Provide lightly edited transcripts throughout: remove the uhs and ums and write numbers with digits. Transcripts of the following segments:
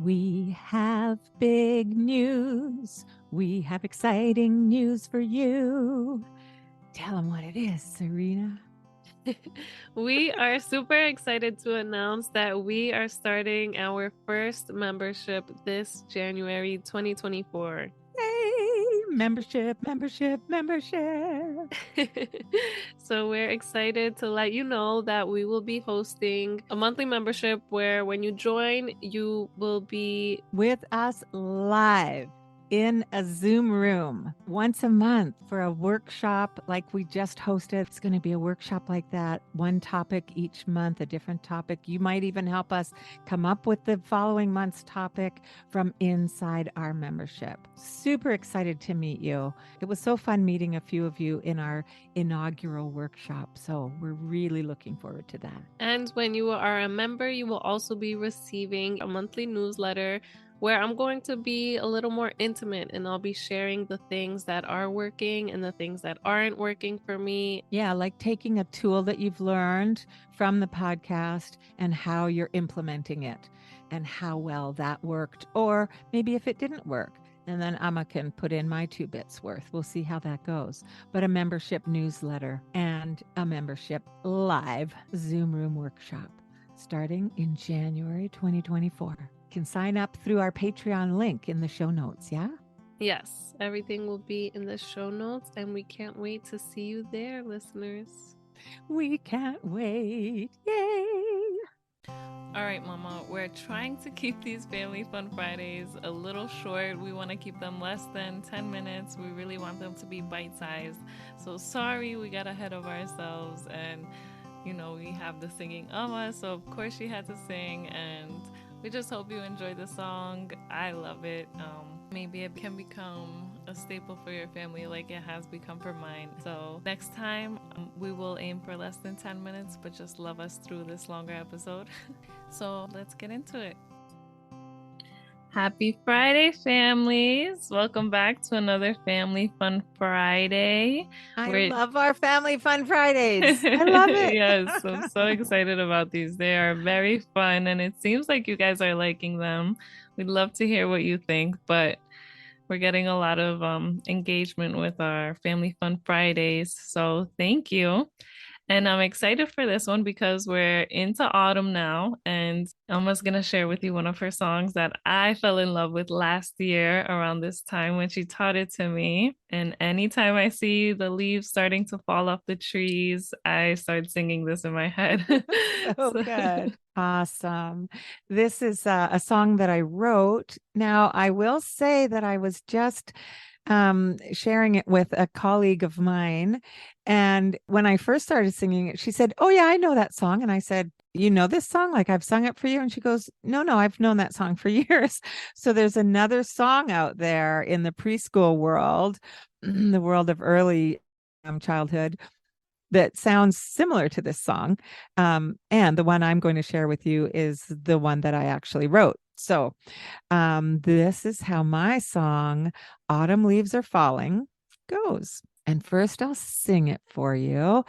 We have big news. We have exciting news for you. Tell them what it is, Serena. We are super excited to announce that we are starting our first membership this January 2024. Yay! Membership. So we're excited to let you know that we will be hosting a monthly membership where when you join, you will be with us live in a Zoom room once a month for a workshop like we just hosted. It's going to be a workshop like that, one topic each month, a different topic. You might even help us come up with the following month's topic from inside our membership. Super excited to meet you. It was so fun meeting a few of you in our inaugural workshop. So we're really looking forward to that. And when you are a member, you will also be receiving a monthly newsletter where I'm going to be a little more intimate and I'll be sharing the things that are working and the things that aren't working for me. Yeah, like taking a tool that you've learned from the podcast and how you're implementing it and how well that worked, or maybe if it didn't work. And then Amma can put in my 2 bits worth. We'll see how that goes. But a membership newsletter and a membership live Zoom room workshop starting in January 2024. Can sign up through our Patreon link in the show notes, yeah? Yes, everything will be in the show notes, and we can't wait to see you there, listeners. We can't wait. Yay! All right, Mama, we're trying to keep these Family Fun Fridays a little short. We want to keep them less than 10 minutes. We really want them to be bite-sized. So sorry we got ahead of ourselves, and we have the singing Amma, so of course she had to sing, and we just hope you enjoy the song. I love it. Maybe it can become a staple for your family like it has become for mine. So next time we will aim for less than 10 minutes, but just love us through this longer episode. So let's get into it. Happy Friday, families. Welcome back to another Family Fun Friday. I love our Family Fun Fridays. I love it. Yes, I'm so excited about these. They are very fun, and it seems like you guys are liking them. We'd love to hear what you think, but we're getting a lot of engagement with our Family Fun Fridays. So thank you. And I'm excited for this one because we're into autumn now, and Elma's going to share with you one of her songs that I fell in love with last year around this time when she taught it to me. And anytime I see the leaves starting to fall off the trees, I start singing this in my head. So good. Awesome. This is a song that I wrote. Now, I will say that I was just sharing it with a colleague of mine. And when I first started singing it, she said, "Oh, yeah, I know that song." And I said, "You know this song? Like I've sung it for you?" And she goes, No, I've known that song for years. So there's another song out there in the preschool world, the world of early childhood, that sounds similar to this song. And the one I'm going to share with you is the one that I actually wrote. So this is how my song, Autumn Leaves Are Falling, goes. And first, I'll sing it for you.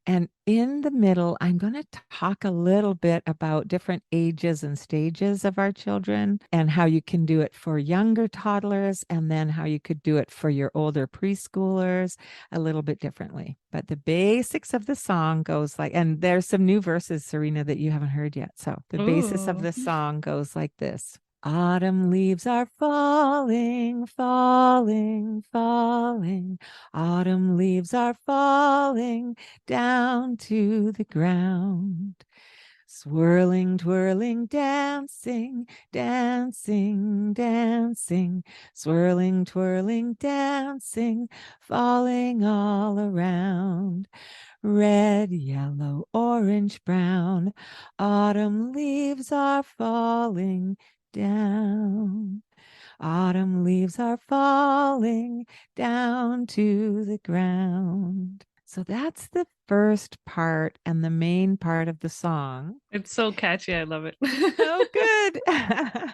And in the middle, I'm going to talk a little bit about different ages and stages of our children and how you can do it for younger toddlers and then how you could do it for your older preschoolers a little bit differently. But the basics of the song goes like, and there's some new verses, Serena, that you haven't heard yet. So the basis of the song goes like this. Autumn leaves are falling, falling, falling. Autumn leaves are falling down to the ground. Swirling, twirling, dancing, dancing, dancing. Swirling, twirling, dancing, falling all around. Red, yellow, orange, brown. Autumn leaves are falling down. Autumn leaves are falling down to the ground. So that's the first part and the main part of the song. It's so catchy. I love it. So good.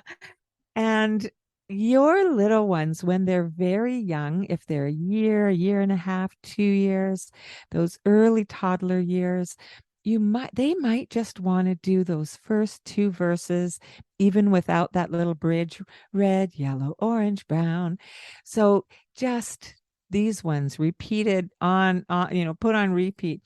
And your little ones, when they're very young, if they're a year and a half, 2 years, those early toddler years, they might just want to do those first two verses, even without that little bridge, red, yellow, orange, brown. So just these ones repeated put on repeat.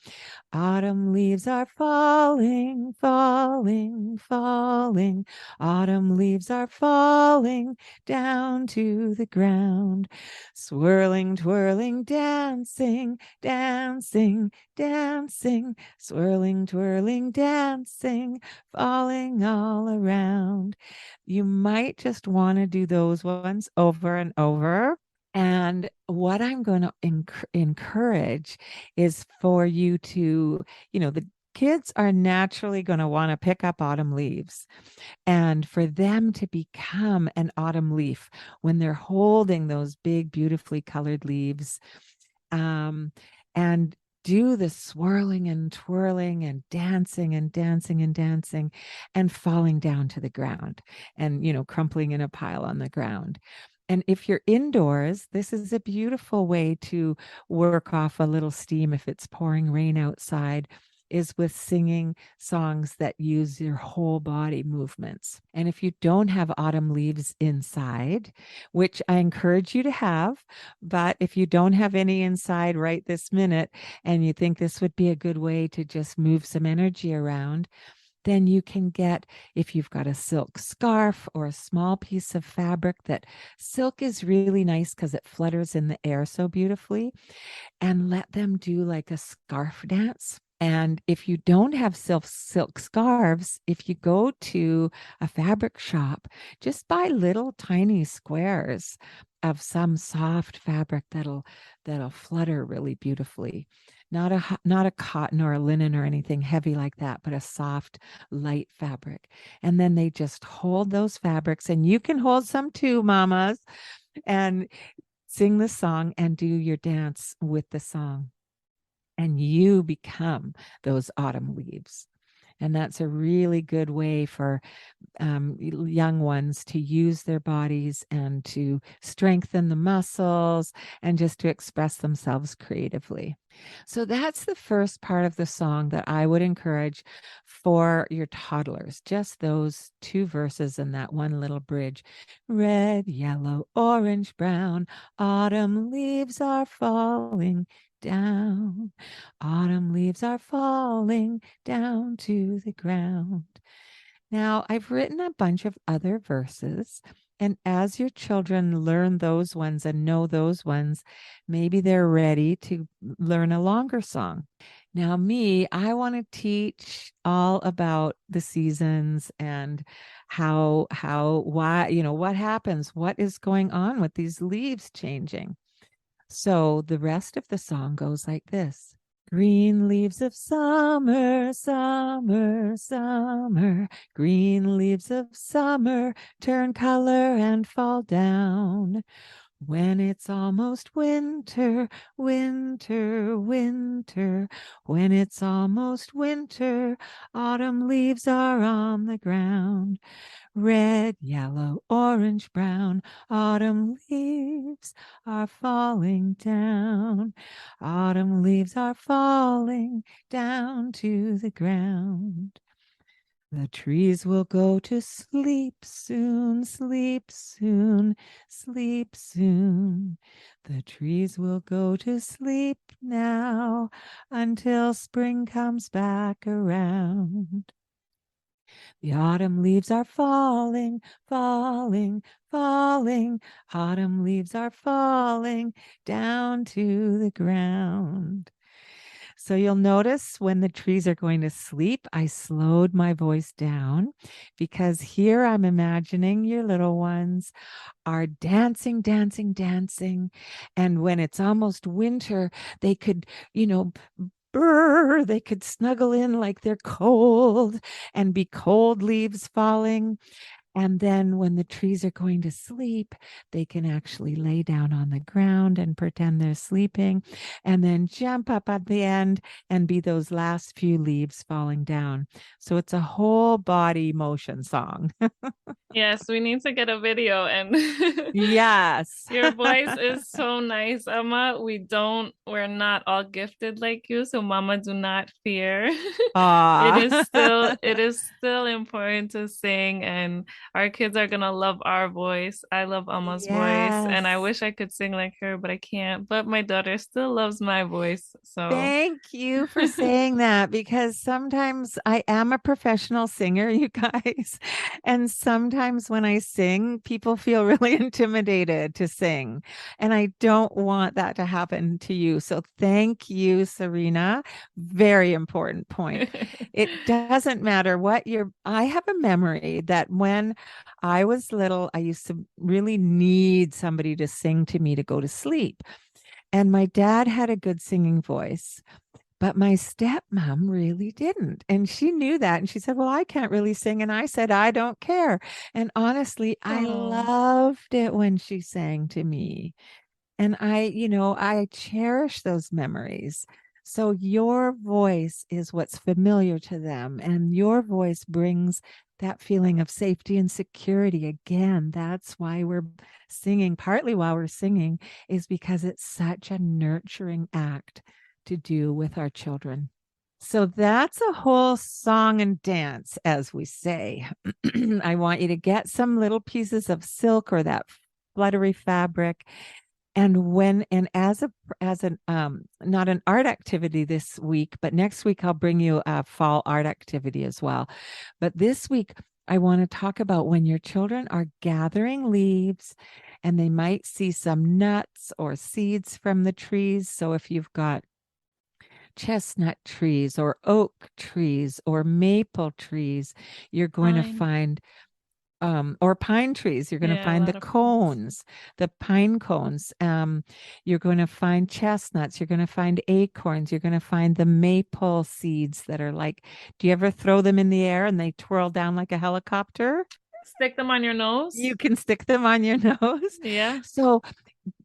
Autumn leaves are falling, falling, falling. Autumn leaves are falling down to the ground. Swirling, twirling, dancing, dancing, dancing. Swirling, twirling, dancing, falling all around. You might just want to do those ones over and over. And what I'm going to encourage is for you to, the kids are naturally going to want to pick up autumn leaves, and for them to become an autumn leaf when they're holding those big, beautifully colored leaves, and do the swirling and twirling and dancing and dancing and dancing and falling down to the ground and, crumpling in a pile on the ground. And if you're indoors, this is a beautiful way to work off a little steam if it's pouring rain outside, is with singing songs that use your whole body movements. And if you don't have autumn leaves inside, which I encourage you to have, but if you don't have any inside right this minute and you think this would be a good way to just move some energy around, then you can get, if you've got a silk scarf or a small piece of fabric, that silk is really nice because it flutters in the air so beautifully, and let them do like a scarf dance. And if you don't have silk scarves, if you go to a fabric shop, just buy little tiny squares of some soft fabric that'll flutter really beautifully. Not a cotton or a linen or anything heavy like that, but a soft, light fabric. And then they just hold those fabrics, and you can hold some too, mamas, and sing the song and do your dance with the song. And you become those autumn leaves. And that's a really good way for young ones to use their bodies and to strengthen the muscles and just to express themselves creatively. So that's the first part of the song that I would encourage for your toddlers, just those two verses and that one little bridge. Red, yellow, orange, brown, autumn leaves are falling down. Autumn leaves are falling down to the ground. Now, I've written a bunch of other verses, and as your children learn those ones and know those ones, maybe they're ready to learn a longer song. Now, I want to teach all about the seasons and why, what happens, what is going on with these leaves changing. So the rest of the song goes like this. Green leaves of summer, summer, summer. Green leaves of summer turn color and fall down. When it's almost winter, winter, winter. When it's almost winter, autumn leaves are on the ground. Red, yellow, orange, brown, autumn leaves are falling down. Autumn leaves are falling down to the ground. The trees will go to sleep soon, sleep soon, sleep soon. The trees will go to sleep now until spring comes back around. The autumn leaves are falling, falling, falling. Autumn leaves are falling down to the ground. So you'll notice when the trees are going to sleep, I slowed my voice down because here I'm imagining your little ones are dancing, dancing, dancing. And when it's almost winter, they could, they could snuggle in like they're cold and be cold leaves falling. And then when the trees are going to sleep, they can actually lay down on the ground and pretend they're sleeping, and then jump up at the end and be those last few leaves falling down. So it's a whole body motion song. Yes, we need to get a video. And Yes. your voice is so nice, Amma. We're not all gifted like you, so Mama, do not fear. It is still important to sing, and our kids are gonna love our voice. I love Amma's voice, and I Yes. wish I could sing like her, but I can't. But my daughter still loves my voice. So Thank you for saying that, because sometimes I am a professional singer, you guys. And sometimes when I sing, people feel really intimidated to sing. And I don't want that to happen to you. So thank you, Serena. Very important point. It doesn't matter what I have a memory that when I was little, I used to really need somebody to sing to me to go to sleep. And my dad had a good singing voice, but my stepmom really didn't. And she knew that. And she said, well, I can't really sing. And I said, I don't care. And honestly, I Oh. loved it when she sang to me. And I cherish those memories. So your voice is what's familiar to them. And your voice brings that feeling of safety and security. Again, that's why we're singing. Partly why we're singing is because it's such a nurturing act to do with our children. So that's a whole song and dance, as we say. I want you to get some little pieces of silk or that fluttery fabric, and as an not an art activity this week, but next week I'll bring you a fall art activity as well. But this week I want to talk about when your children are gathering leaves and they might see some nuts or seeds from the trees. So if you've got chestnut trees or oak trees or maple trees, you're going to Fine. find or pine trees. You're going to Yeah, a find the lot of fruits. cones, the pine cones. You're going to find chestnuts. You're going to find acorns. You're going to find the maple seeds that are like, do you ever throw them in the air and they twirl down like a helicopter? Stick them on your nose. You can stick them on your nose. Yeah. So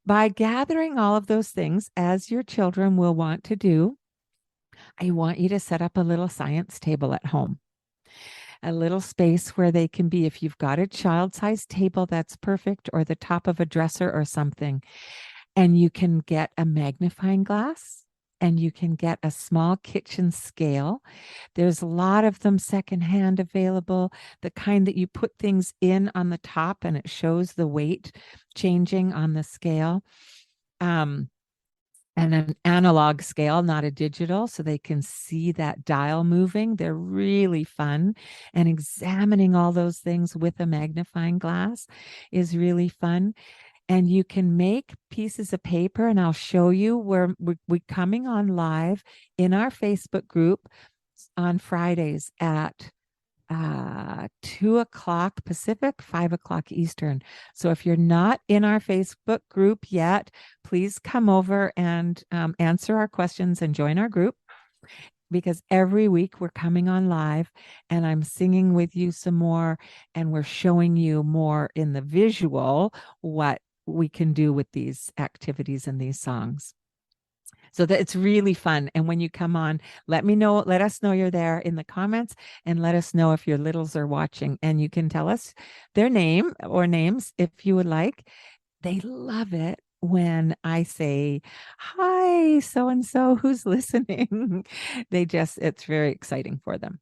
by gathering all of those things, as your children will want to do, I want you to set up a little science table at home, a little space where they can be. If you've got a child-sized table, that's perfect, or the top of a dresser or something. And you can get a magnifying glass and you can get a small kitchen scale. There's a lot of them secondhand available, the kind that you put things in on the top and it shows the weight changing on the scale. And an analog scale, not a digital, so they can see that dial moving. They're really fun. And examining all those things with a magnifying glass is really fun. And you can make pieces of paper, and I'll show you where we're coming on live in our Facebook group on Fridays at 2 o'clock Pacific, 5 o'clock Eastern. So if you're not in our Facebook group yet, please come over and answer our questions and join our group, because every week we're coming on live and I'm singing with you some more, and we're showing you more in the visual what we can do with these activities and these songs. So that it's really fun. And when you come on, let us know you're there in the comments, and let us know if your littles are watching, and you can tell us their name or names if you would like. They love it when I say, hi, so-and-so who's listening. It's very exciting for them.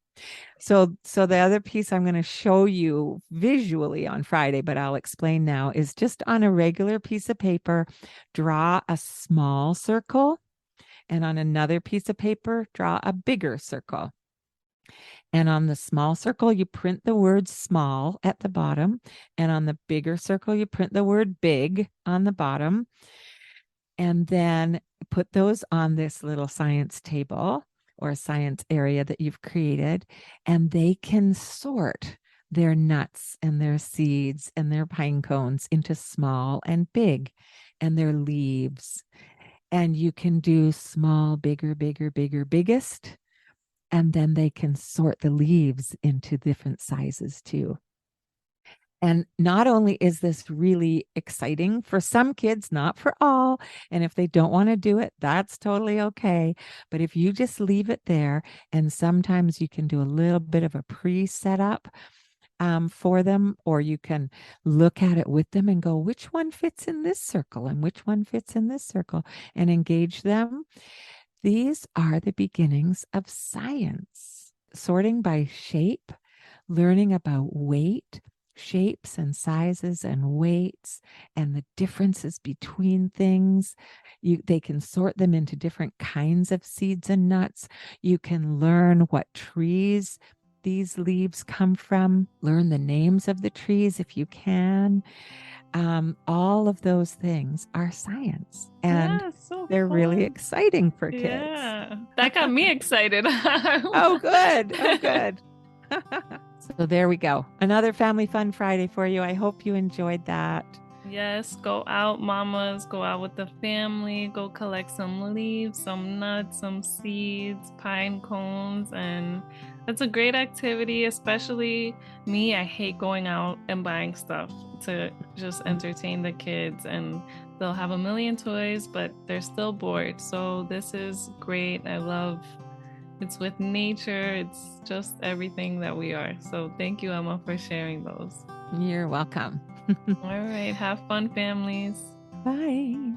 So the other piece I'm going to show you visually on Friday, but I'll explain now, is just on a regular piece of paper, draw a small circle, and on another piece of paper, draw a bigger circle. And on the small circle, you print the word small at the bottom. And on the bigger circle, you print the word big on the bottom. And then put those on this little science table or science area that you've created. And they can sort their nuts and their seeds and their pine cones into small and big, and their leaves. And you can do small, bigger, bigger, bigger, biggest. And then they can sort the leaves into different sizes too. And not only is this really exciting for some kids, not for all, and if they don't want to do it, that's totally okay. But if you just leave it there, and sometimes you can do a little bit of a pre-setup for them, or you can look at it with them and go, which one fits in this circle and which one fits in this circle, and engage them. These are the beginnings of science. Sorting by shape, learning about weight, shapes and sizes and weights, and the differences between things. They can sort them into different kinds of seeds and nuts. You can learn what trees these leaves come from, learn the names of the trees if you can. All of those things are science, and so they're really fun. exciting for kids. Yeah, that got me excited. Oh, good. Oh, good. So there we go. Another Family Fun Friday for you. I hope you enjoyed that. Yes, go out, mamas. Go out with the family. Go collect some leaves, some nuts, some seeds, pine cones. And that's a great activity, especially me. I hate going out and buying stuff to just entertain the kids. And they'll have a million toys, but they're still bored. So this is great. I love it's with nature. It's just everything that we are. So thank you, Emma, for sharing those. You're welcome. All right. Have fun, families. Bye.